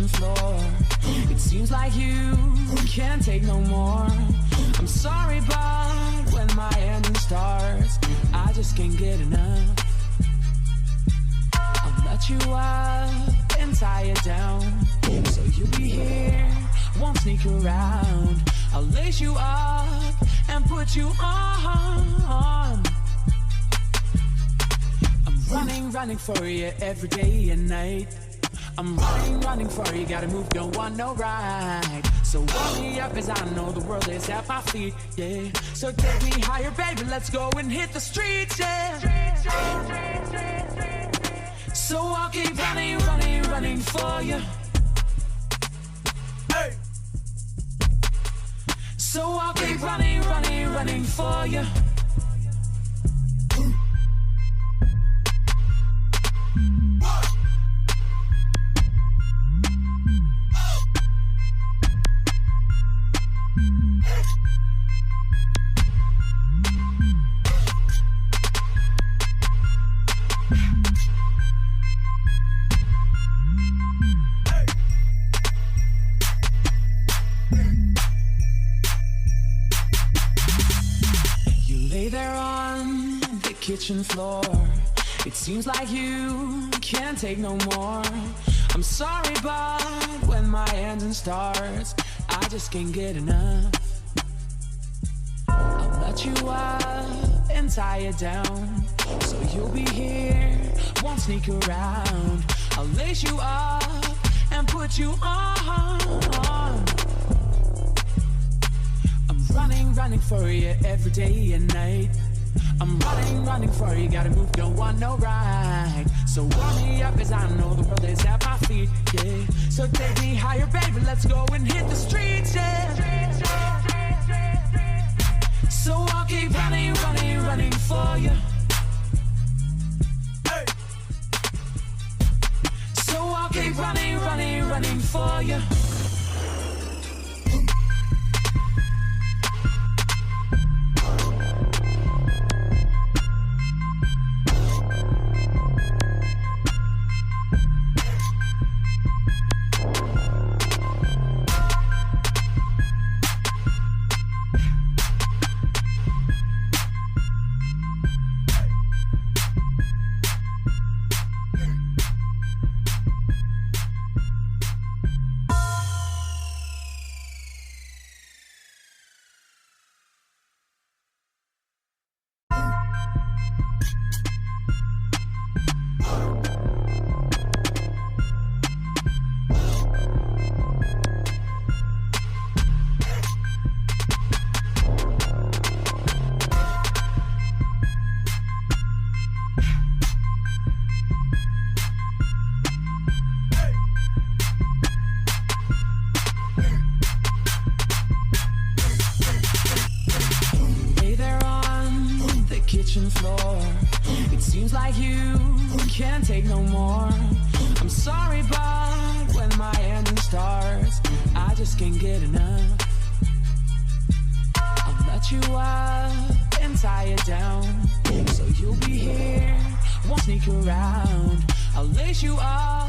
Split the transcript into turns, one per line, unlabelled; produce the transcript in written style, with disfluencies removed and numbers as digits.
kitchen floor. It seems like you can't take no more. I'm sorry, but when my ending starts, I just can't get enough. I'll let you up and tie it down, so you'll be here, won't sneak around. I'll lace you up and put you on. I'm running for you every day and night. I'm running for you, gotta move, don't want no ride. So warm me up as I know the world is at my feet, yeah. So take me higher, baby, let's go and hit the streets, yeah. So I'll keep running for you. Hey. So I'll keep running for you. Kitchen floor. It seems like you can't take no more. I'm sorry, but when my engine starts, I just can't get enough. I'll let you up and tie it down, so you'll be here, won't sneak around. I'll lace you up and put you on. I'm running for you every day and night. I'm running for you, gotta move, don't want no ride. So warm me up as I know the world is at my feet, yeah. So take me higher, baby, let's go and hit the streets, yeah. So I'll keep running for you. Hey. So I'll keep running for you. Floor. It seems like you can't take no more. I'm sorry, but when my engine starts, I just can't get enough. I'll let you up and tie it down, so you'll be here, won't sneak around. I'll lace you up